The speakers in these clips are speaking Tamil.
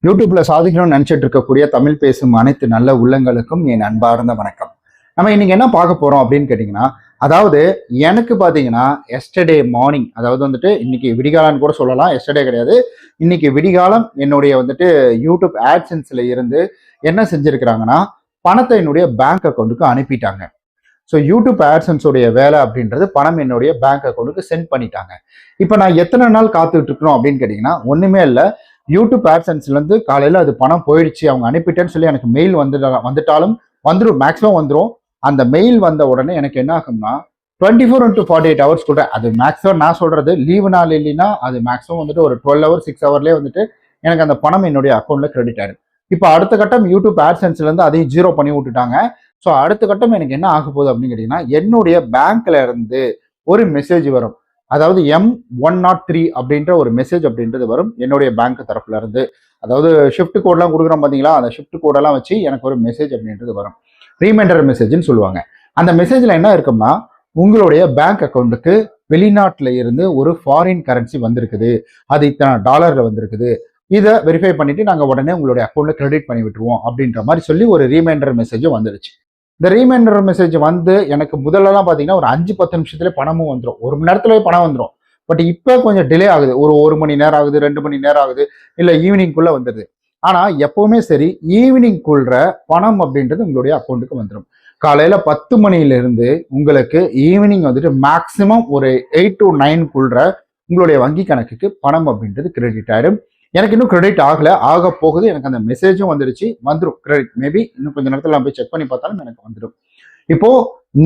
யூடியூப்ல சாதிக்கணும்னு நினைச்சிட்டு இருக்கக்கூடிய தமிழ் பேசும் அனைத்து நல்ல உள்ளங்களுக்கும் என் அன்பார்ந்த வணக்கம். நம்ம இன்னைக்கு என்ன பார்க்க போறோம் அப்படின்னு கேட்டீங்கன்னா, அதாவது எனக்கு பாத்தீங்கன்னா எஸ்டர்டே மார்னிங், அதாவது வந்துட்டு இன்னைக்கு விடிகாலன்னு கூட சொல்லலாம், எஸ்டர்டே கிடையாது, இன்னைக்கு விடிகாலம் என்னுடைய வந்துட்டு யூடியூப் ஆட்சன்ஸ்ல இருந்து என்ன செஞ்சிருக்கிறாங்கன்னா, பணத்தை என்னுடைய பேங்க் அக்கௌண்ட்டுக்கு அனுப்பிட்டாங்க. ஸோ யூடியூப் ஆட்சன்ஸோடைய வேலை அப்படின்றது பணம் என்னுடைய பேங்க் அக்கௌண்ட்டுக்கு சென்ட் பண்ணிட்டாங்க. இப்போ நான் எத்தனை நாள் காத்துட்டு இருக்கணும் அப்படின்னு கேட்டிங்கன்னா, ஒன்றுமே இல்லை. யூடியூப் ஆட்சன்ஸ்லேருந்து காலையில் அது பணம் போயிடுச்சு, அவங்க அனுப்பிட்டேன்னு சொல்லி எனக்கு மெயில் வந்துட்டாலும் வந்துடும், மேக்ஸிமம் வந்துடும். அந்த மெயில் வந்த உடனே எனக்கு என்ன ஆகும்னா 24 into 48 hours கூட, அது மேக்ஸிமம் நான் சொல்றது லீவு நாள் இல்லைன்னா அது மேக்ஸிமம் வந்துட்டு ஒரு 12 hours 6 hourலேயே வந்துட்டு எனக்கு அந்த பணம் என்னுடைய அக்கௌண்ட்ல கிரெடிட் ஆயிடும். இப்போ அடுத்த கட்டம் யூடியூப் ஆட்சன்ஸ்லேருந்து அதையும் ஜீரோ பண்ணி விட்டுட்டாங்க. ஸோ அடுத்த கட்டம் எனக்கு என்ன ஆக போகுது அப்படின்னு கேட்டீங்கன்னா, என்னுடைய பேங்க்ல இருந்து ஒரு மெசேஜ் வரும். அதாவது M103 அப்படின்ற ஒரு மெசேஜ் அப்படின்றது வரும் என்னுடைய பேங்க் தரப்புல இருந்து. அதாவது ஷிஃப்ட் கோட்லாம் கொடுக்குறோம் பார்த்தீங்களா, அந்த ஷிஃப்ட் கோடெல்லாம் வச்சு எனக்கு ஒரு மெசேஜ் அப்படின்றது வரும். ரீமைண்டர் மெசேஜ்னு சொல்லுவாங்க. அந்த மெசேஜ்ல என்ன இருக்கும்னா, உங்களுடைய பேங்க் அக்கௌண்ட்டுக்கு வெளிநாட்டில் இருந்து ஒரு ஃபாரின் கரன்சி வந்திருக்குது, அது இத்தனை டாலர்ல வந்திருக்குது, இதை வெரிஃபை பண்ணிட்டு நாங்கள் உடனே உங்களுடைய அக்கௌண்ட்ல கிரெடிட் பண்ணி விட்டுருவோம் அப்படின்ற மாதிரி சொல்லி ஒரு ரீமைண்டர் மெசேஜும் வந்துருச்சு. இந்த ரீமைண்டர் மெசேஜ் வந்து எனக்கு முதல்லலாம் பார்த்தீங்கன்னா ஒரு 5-10 நிமிஷத்துல பணமும் வந்துடும், 1 மணி நேரத்துல பணம் வந்துடும். பட் இப்போ கொஞ்சம் டிலே ஆகுது, ஒரு மணி நேரம் ஆகுது, 2 மணி நேரம் ஆகுது, இல்லை ஈவினிங்குள்ள வந்துடுது. ஆனா எப்பவுமே சரி, ஈவினிங்குள்ள பணம் அப்படின்றது உங்களுடைய அக்கௌண்ட்டுக்கு வந்துடும். காலையில 10 மணியிலிருந்து உங்களுக்கு ஈவினிங் வந்துட்டு மேக்சிமம் ஒரு 8 to 9 உங்களுடைய வங்கி கணக்குக்கு பணம் அப்படின்றது கிரெடிட் ஆயிடும். எனக்கு இன்னும் கிரெடிட் ஆக போகுது. எனக்கு அந்த மெசேஜும் வந்துருச்சு, வந்துடும் கிரெடிட். மேபி இன்னும் கொஞ்சம் நேரத்தில் நான் போய் செக் பண்ணி பார்த்தாலும் எனக்கு வந்துடும். இப்போ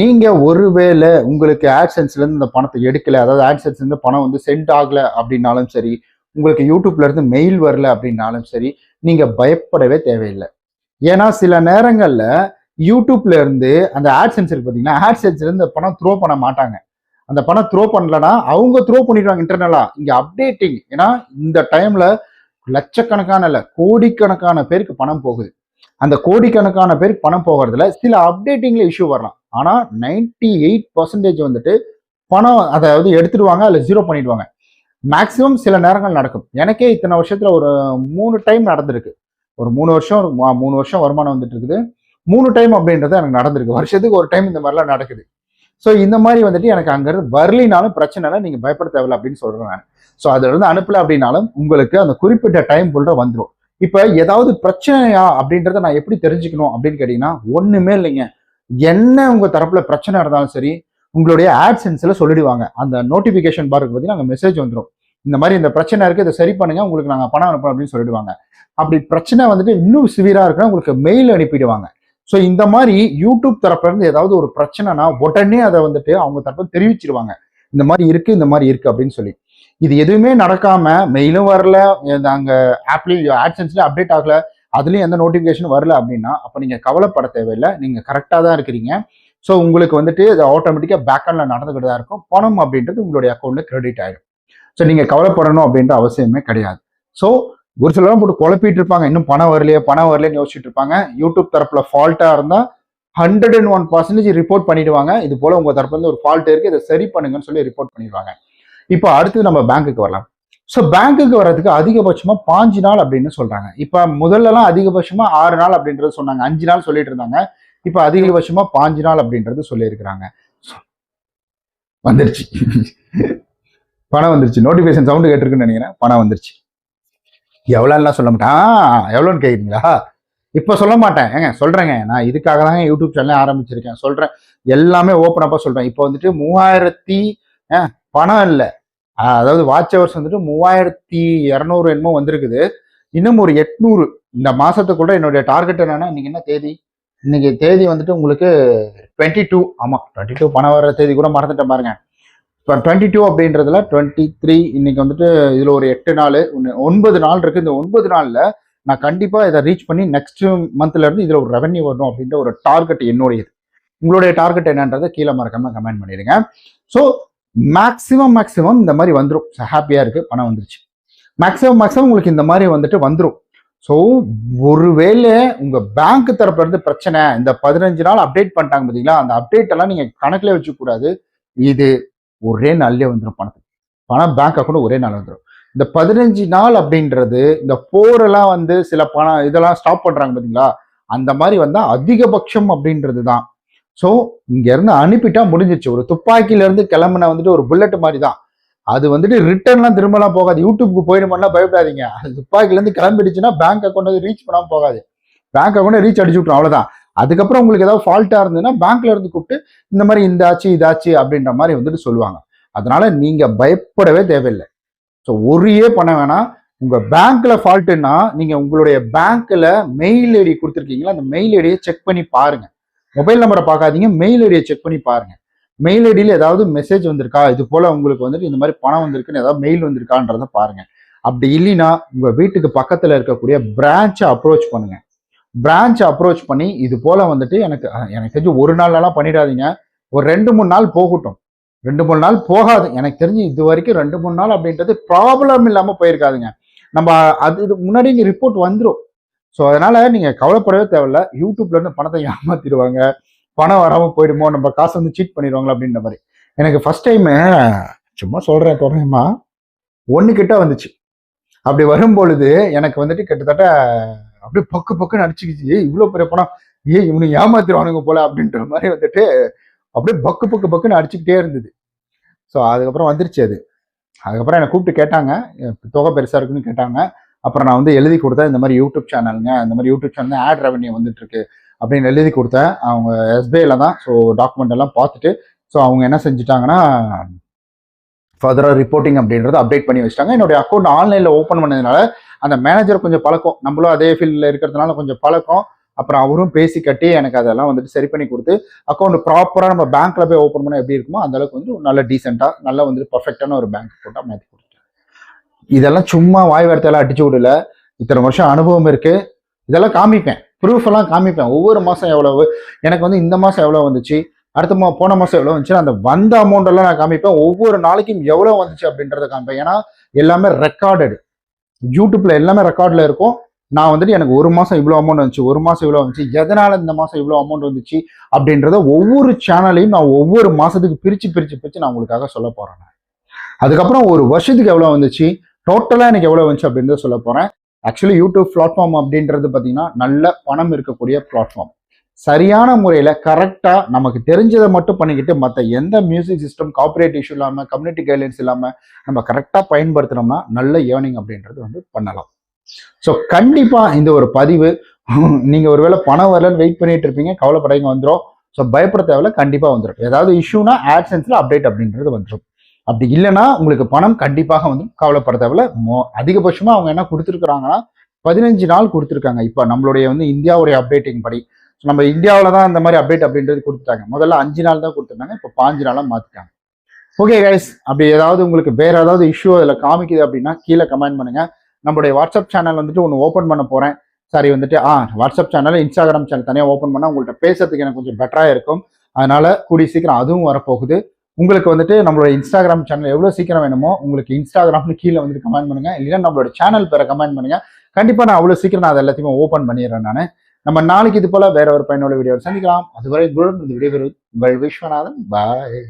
நீங்க ஒருவேளை உங்களுக்கு ஆட்சன்ஸ்ல இருந்து இந்த பணத்தை எடுக்கல, அதாவது ஆட்சன்ஸ்ல இருந்து பணம் வந்து சென்ட் ஆகல அப்படின்னாலும் சரி, உங்களுக்கு யூடியூப்ல இருந்து மெயில் வரல அப்படின்னாலும் சரி, நீங்க பயப்படவே தேவையில்லை. ஏன்னா சில நேரங்கள்ல யூடியூப்ல இருந்து அந்த ஆட்சன்ஸ் இருக்கு பார்த்தீங்கன்னா, ஆட்சன்ஸ்ல இருந்து பணம் த்ரோ பண்ண மாட்டாங்க. அந்த பணம் த்ரோ பண்ணலன்னா அவங்க த்ரோ பண்ணிடுவாங்க இன்டர்னலா. இங்க அப்டேட்டிங், ஏன்னா இந்த டைம்ல லட்சக்கணக்கான இல்ல கோடிக்கணக்கான பேருக்கு பணம் போகுது. அந்த கோடிக்கணக்கான பேருக்கு பணம் போகிறதுல சில அப்டேட்டிங்ல இஷ்யூ வரலாம். ஆனா 98% வந்துட்டு பணம் அதாவது எடுத்துடுவாங்க, அல்ல ஜீரோ பண்ணிடுவாங்க. மேக்சிமம் சில நேரங்கள் நடக்கும். எனக்கே இத்தனை வருஷத்துல ஒரு 3 டைம் நடந்திருக்கு. ஒரு 3 வருஷம் வருமானம் வந்துட்டு இருக்குது. 3 டைம் அப்படின்றது எனக்கு நடந்திருக்கு. வருஷத்துக்கு ஒரு டைம் இந்த மாதிரிலாம் நடக்குது. ஸோ இந்த மாதிரி வந்துட்டு எனக்கு அங்கிருந்து வரலினாலும் பிரச்சனை இல்லை, நீங்க பயப்பட தேவையில்லை அப்படின்னு சொல்றேன் நான். ஸோ அதுல இருந்து அனுப்பல அப்படின்னாலும் உங்களுக்கு அந்த குறிப்பிட்ட டைம் குள்ள வந்துடும். இப்ப ஏதாவது பிரச்சனையா அப்படின்றத நான் எப்படி தெரிஞ்சுக்கணும் அப்படின்னு கேட்டீங்கன்னா, ஒண்ணுமே இல்லைங்க. என்ன உங்க தரப்புல பிரச்சனை இருந்தாலும் சரி, உங்களுடைய ஆட்சென்ஸ்ல சொல்லிடுவாங்க. அந்த நோட்டிபிகேஷன் பாருக்கு பார்த்தீங்கன்னா அங்க மெசேஜ் வந்துடும். இந்த மாதிரி இந்த பிரச்சனை இருக்கு, இதை சரி பண்ணுங்க, உங்களுக்கு நாங்க பணம் அனுப்புறோம் அப்படின்னு சொல்லிடுவாங்க. அப்படி பிரச்சனை வந்துட்டு இன்னும் சிவியரா இருக்குன்னா உங்களுக்கு மெயில் அனுப்பிடுவாங்க. ஸோ இந்த மாதிரி யூடியூப் தரப்புல இருந்து ஏதாவது ஒரு பிரச்சனைனா உடனே அதை வந்துட்டு அவங்க தரப்பு தெரிவிச்சிருவாங்க. இந்த மாதிரி இருக்கு, இந்த மாதிரி இருக்கு அப்படின்னு சொல்லி. இது எதுவுமே நடக்காம மெயிலும் வரல, அங்க ஆப்லயும் ஆட்சன்ஸ்ல அப்டேட் ஆகல, அதுலயும் எந்த நோட்டிபிகேஷனும் வரல அப்படின்னா அப்ப நீங்க கவலைப்பட தேவையில்லை, நீங்க கரெக்டா தான் இருக்கிறீங்க. ஸோ உங்களுக்கு வந்துட்டு அது ஆட்டோமேட்டிக்கா பேக்அண்ட்ல நடந்துகிட்டு தான் இருக்கும். பணம் அப்படின்றது உங்களுடைய அக்கௌண்ட்ல கிரெடிட் ஆயிடும். ஸோ நீங்க கவலைப்படணும் அப்படின்ற அவசியமே கிடையாது. ஸோ ஒரு சிலரும் போட்டு குழப்பிட்டு இருப்பாங்க, இன்னும் பணம் வரலையேன்னு யோசிச்சுட்டு இருப்பாங்க. யூடியூப் தரப்புல ஃபால்ட்டா இருந்தா 101% ரிப்போர்ட் பண்ணிடுவாங்க. இது போல உங்க தரப்புல இருந்து ஒரு ஃபால்ட் இருக்கு, இதை சரி பண்ணுங்கன்னு சொல்லி ரிப்போர்ட் பண்ணிடுவாங்க. இப்போ அடுத்து நம்ம பேங்க்குக்கு வரலாம். ஸோ பேங்க்குக்கு வர்றதுக்கு அதிகபட்சமா 5 நாள் அப்படின்னு சொல்றாங்க. இப்ப முதல்லலாம் அதிகபட்சமா 6 நாள் அப்படின்றது சொன்னாங்க, 5 நாள் சொல்லிட்டு இருந்தாங்க. இப்ப அதிகபட்சமா 5 நாள் அப்படின்றது சொல்லி இருக்கிறாங்க. வந்துருச்சு பணம் வந்துருச்சு. நோட்டிபிகேஷன் சவுண்ட் கேட்டிருக்குன்னு நினைக்கிறேன். பணம் வந்துருச்சு. எவ்வளோலாம் சொல்ல மாட்டேன். எவ்வளோன்னு கேட்குறீங்களா? இப்போ சொல்ல மாட்டேன். ஏங்க சொல்றேங்க, நான் இதுக்காக தாங்க யூடியூப் சேனலே ஆரம்பிச்சிருக்கேன். சொல்றேன், எல்லாமே ஓப்பன் அப்பா சொல்றேன். இப்போ வந்துட்டு 3000 பணம் இல்லை, அதாவது வாட்ச் ஹவர்ஸ் வந்துட்டு 3200 என்னமோ வந்திருக்குது. இன்னும் ஒரு 800 இந்த மாசத்துக்குள்ள என்னுடைய டார்கெட் என்னன்னா, இன்னைக்கு என்ன தேதி? இன்னைக்கு தேதி வந்துட்டு உங்களுக்கு 22. ஆமா 22, பணம் வர தேதி கூட மறந்துட்டேன் பாருங்க. இப்போ 22 அப்படின்றதுல 23 இன்னைக்கு வந்துட்டு இதுல ஒரு 8 நாள் 9 நாள் இருக்கு. இந்த 9 நாள்ல நான் கண்டிப்பா இதை ரீச் பண்ணி நெக்ஸ்ட் மந்த்ல இருந்து இதுல ஒரு ரெவன்யூ வரணும் அப்படின்ற ஒரு டார்கெட் என்னுடையது. உங்களுடைய டார்கெட் என்னன்றதை கீழே மறக்காம கமெண்ட் பண்ணிடுங்க. ஸோ மேக்சிமம் இந்த மாதிரி வந்துடும். ஹாப்பியா இருக்கு, பணம் வந்துருச்சு. மேக்சிமம் உங்களுக்கு இந்த மாதிரி வந்துட்டு வந்துடும். ஸோ ஒருவேளை உங்க பேங்க் தரப்புல இருந்து பிரச்சனை, இந்த 15 நாள் அப்டேட் பண்ணிட்டாங்க பார்த்தீங்களா, அந்த அப்டேட் எல்லாம் நீங்க கணக்குல வச்சுக்க கூடாது. இது ஒரே நாள்லயே வந்துடும். பணம் பேங்க் அக்கௌண்ட் ஒரே நாள் வந்துடும். இந்த 15 நாள் அப்படின்றது இந்த போரெல்லாம் வந்து சில பணம் இதெல்லாம் ஸ்டாப் பண்றாங்க பார்த்தீங்களா, அந்த மாதிரி வந்தா அதிகபட்சம் அப்படின்றது தான். ஸோ இங்க இருந்து அனுப்பிட்டா முடிஞ்சிச்சு. ஒரு துப்பாக்கியில இருந்து கிளம்புன வந்துட்டு ஒரு புல்லட் மாதிரி தான். அது வந்துட்டு ரிட்டர்ன்லாம் திரும்பலாம் போகாது. யூடியூப்க்கு போயிடுமாலாம் பயப்படாதீங்க. அது துப்பாக்கில இருந்து கிளம்பிடுச்சுன்னா பேங்க் அக்கௌண்ட் வந்து ரீச் பண்ணாம போகாது. பேங்க் அக்கௌண்ட் ரீச் அடிச்சு விட்டுரும், அவ்வளவுதான். அதுக்கப்புறம் உங்களுக்கு ஏதாவது ஃபால்ட்டா இருந்ததுன்னா பேங்க்ல இருந்து கூப்பிட்டு இந்த மாதிரி இந்த ஆச்சு இதாச்சு அப்படின்ற மாதிரி வந்துட்டு சொல்லுவாங்க. அதனால நீங்க பயப்படவே தேவையில்லை. ஸோ ஒரியே பண்ண வேணாம். உங்க பேங்க்ல ஃபால்ட்டுன்னா நீங்க உங்களுடைய பேங்க்ல மெயில் ஐடி கொடுத்துருக்கீங்களா, அந்த மெயில் ஐடியை செக் பண்ணி பாருங்க. மொபைல் நம்பரை பார்க்காதீங்க, மெயில் ஐடியை செக் பண்ணி பாருங்க. மெயில் ஐடியில் ஏதாவது மெசேஜ் வந்திருக்கா, இது போல உங்களுக்கு வந்துட்டு இந்த மாதிரி பணம் வந்திருக்குன்னு ஏதாவது மெயில் வந்திருக்கான்றத பாருங்க. அப்படி இல்லைன்னா உங்க வீட்டுக்கு பக்கத்துல இருக்கக்கூடிய பிரான்ச்சை அப்ரோச் பண்ணுங்க. பிரான்ச்சை அப்ரோச் பண்ணி இது போல வந்துட்டு எனக்கு எனக்கு தெரிஞ்சு ஒரு நாள்லாம் பண்ணிடாதீங்க. ஒரு 2-3 நாள் போகட்டும். 2-3 நாள் போகாது. எனக்கு தெரிஞ்சு இது வரைக்கும் 2-3 நாள் அப்படின்றது ப்ராப்ளம் இல்லாம போயிருக்காதுங்க. நம்ம அது முன்னாடி இங்க ரிப்போர்ட் வந்துடும். ஸோ அதனால நீங்க கவலைப்படவே தேவையில்ல. யூடியூப்ல இருந்து பணத்தை ஏமாத்திடுவாங்க, பணம் வராம போயிடுமோ, நம்ம காசு வந்து சீட் பண்ணிடுவாங்களா அப்படின்ற மாதிரி. எனக்கு ஃபர்ஸ்ட் டைம் சும்மா சொல்றேன் தோறமா 1 கிட்ட வந்துச்சு. அப்படி வரும்பொழுது எனக்கு வந்துட்டு கிட்டத்தட்ட அப்படியே பக்கு பக்குன்னு அடிச்சுக்கிச்சு. இவ்வளவு பெரிய பணம், இவனுக்கு ஏமாத்திடுவானுங்க போல அப்படின்ற மாதிரி வந்துட்டு அப்படியே பக்கு பக்கு பக்குன்னு அடிச்சுக்கிட்டே இருந்தது. ஸோ அதுக்கப்புறம் வந்துருச்சு அது. அதுக்கப்புறம் என்னை கூப்பிட்டு கேட்டாங்க, தொகை பெருசா இருக்குன்னு கேட்டாங்க. அப்புறம் நான் வந்து எழுதி கொடுத்தேன், இந்த மாதிரி யூடியூப் சேனலுங்க, இந்த மாதிரி யூடியூப் சேனல் ஆட் ரெவன்யூ வந்துட்டு இருக்கு அப்படின்னு எழுதி கொடுத்தேன். அவங்க எஸ்பிஐல தான். ஸோ டாக்குமெண்ட் எல்லாம் பார்த்துட்டு ஸோ அவங்க என்ன செஞ்சுட்டாங்கன்னா ஃபர்தராக ரிப்போர்ட்டிங் அப்படின்றத அப்டேட் பண்ணி வச்சிட்டாங்க. என்னுடைய அக்கௌண்ட் ஆன்லைனில் ஓப்பன் பண்ணதுனால அந்த மேனேஜர் கொஞ்சம் பழக்கம், நம்மளும் அதே ஃபீல்டில் இருக்கிறதுனால கொஞ்சம் பழக்கம். அப்புறம் அவரும் பேசி கட்டி எனக்கு அதெல்லாம் வந்துட்டு சரி பண்ணி கொடுத்து அக்கௌண்ட் ப்ராப்பராக நம்ம பேங்க்ல போய் ஓப்பன் பண்ண எப்படி இருக்குமோ அந்த அளவுக்கு வந்து நல்ல டீசெண்டாக நல்லா வந்துட்டு பர்ஃபெக்டான ஒரு பேங்க் அக்கௌண்ட்டாக மாற்றி கொடுத்துட்டேன். இதெல்லாம் சும்மா வாய் வார்த்தையெல்லாம் அடிச்சு விடல. இத்தனை வருஷம் அனுபவம் இருக்கு. இதெல்லாம் காமிப்பேன், ப்ரூஃப் எல்லாம் காமிப்பேன். ஒவ்வொரு மாதம் எவ்வளவு, எனக்கு வந்து இந்த மாதம் எவ்வளோ வந்துச்சு, அடுத்த போன மாதம் எவ்வளோ வந்துச்சு, அந்த வந்த அமௌண்ட் எல்லாம் நான் காமிப்பேன். ஒவ்வொரு நாளைக்கும் எவ்வளோ வந்துச்சு அப்படின்றத காமிப்பேன். ஏன்னா எல்லாமே ரெக்கார்டடு, யூடியூப்ல எல்லாமே ரெக்கார்ட்ல இருக்கும். நான் வந்துட்டு எனக்கு ஒரு மாதம் இவ்வளோ அமௌண்ட் வந்துச்சு, ஒரு மாதம் இவ்வளோ வந்துச்சு, எதனால இந்த மாதம் இவ்வளோ அமௌண்ட் வந்துச்சு அப்படின்றத ஒவ்வொரு சேனலையும் நான் ஒவ்வொரு மாதத்துக்கு பிரித்து நான் உங்களுக்காக சொல்ல போகிறேன். அதுக்கப்புறம் ஒரு வருஷத்துக்கு எவ்வளோ வந்துச்சு, டோட்டலாக எனக்கு எவ்வளோ வந்துச்சு அப்படின்றத சொல்ல போகிறேன். ஆக்சுவலி யூடியூப் பிளாட்ஃபார்ம் அப்படின்றது பார்த்தீங்கன்னா நல்ல பணம் இருக்கக்கூடிய பிளாட்ஃபார்ம். சரியான முறையில் கரெக்டாக நமக்கு தெரிஞ்சதை மட்டும் பண்ணிக்கிட்டு மற்ற எந்த மியூசிக் சிஸ்டம் கார்பரேட் இஷ்யூ இல்லாமல் கம்யூனிட்டி கைட்லைன்ஸ் இல்லாமல் நம்ம கரெக்டாக பயன்படுத்தினோம்னா நல்ல ஏர்னிங் அப்படின்றது வந்து பண்ணலாம். ஸோ கண்டிப்பாக இந்த ஒரு பதிவு நீங்கள் ஒருவேளை பணம் வரலன்னு வெயிட் பண்ணிட்டு இருப்பீங்க, கவலைப்படாதீங்க, வந்துடும். ஸோ பயப்பட தேவையில்ல, கண்டிப்பாக வந்துடும். ஏதாவது இஷ்யூனா ஆட்சென்ஸில் அப்டேட் அப்படின்றது வந்துடும். அப்படி இல்லைன்னா உங்களுக்கு பணம் கண்டிப்பாக வந்து கவலைப்பட தேவையில்ல. அதிகபட்சமாக அவங்க என்ன கொடுத்துருக்குறாங்கன்னா 15 நாள் கொடுத்துருக்காங்க. இப்போ நம்மளுடைய வந்து இந்தியாவுடைய அப்டேட்டிங் படி நம்ம இந்தியாவில் தான் இந்த மாதிரி அப்டேட் அப்படின்றது கொடுத்துட்டாங்க. முதல்ல 5 நாள் தான் கொடுத்துருந்தாங்க, இப்போ 5 நாளாக மாற்றிட்டாங்க. ஓகே கைஸ், அப்படி ஏதாவது உங்களுக்கு வேற ஏதாவது இஷ்யூ அதில் காமிக்குது அப்படின்னா கீழே கமெண்ட் பண்ணுங்க. நம்மளுடைய வாட்ஸ்அப் சேனல் வந்துட்டு ஒன்று ஓப்பன் பண்ண போகிறேன். சாரி வந்துட்டு வாட்ஸ்அப் சேனல், இன்ஸ்டாகிராம் சேனல் தனியாக ஓப்பன் பண்ணால் உங்கள்கிட்ட பேசுறதுக்கு எனக்கு கொஞ்சம் பெட்டராக இருக்கும். அதனால கூடி சீக்கிரம் அதுவும் வரப்போகுது. உங்களுக்கு வந்துட்டு நம்மளோட இன்ஸ்டாகிராம் சேனல் எவ்வளோ சீக்கிரம் வேணுமோ உங்களுக்கு இன்ஸ்டாகிராம்னு கீழே வந்துட்டு கமெண்ட் பண்ணுங்க, இல்லைன்னா நம்மளோட சேனல் பேரை கமெண்ட் பண்ணுங்க. கண்டிப்பாக நான் அவ்வளோ சீக்கிரம் நான் அதை எல்லாத்தையுமே ஓப்பன் பண்ணிடுறேன். நான் நம்ம நாளைக்கு இது போல வேற ஒரு பயனுள்ள வீடியோ சந்திக்கலாம். அதுவரை விடைபெறுவது உங்கள் விஸ்வநாதன். பாய்.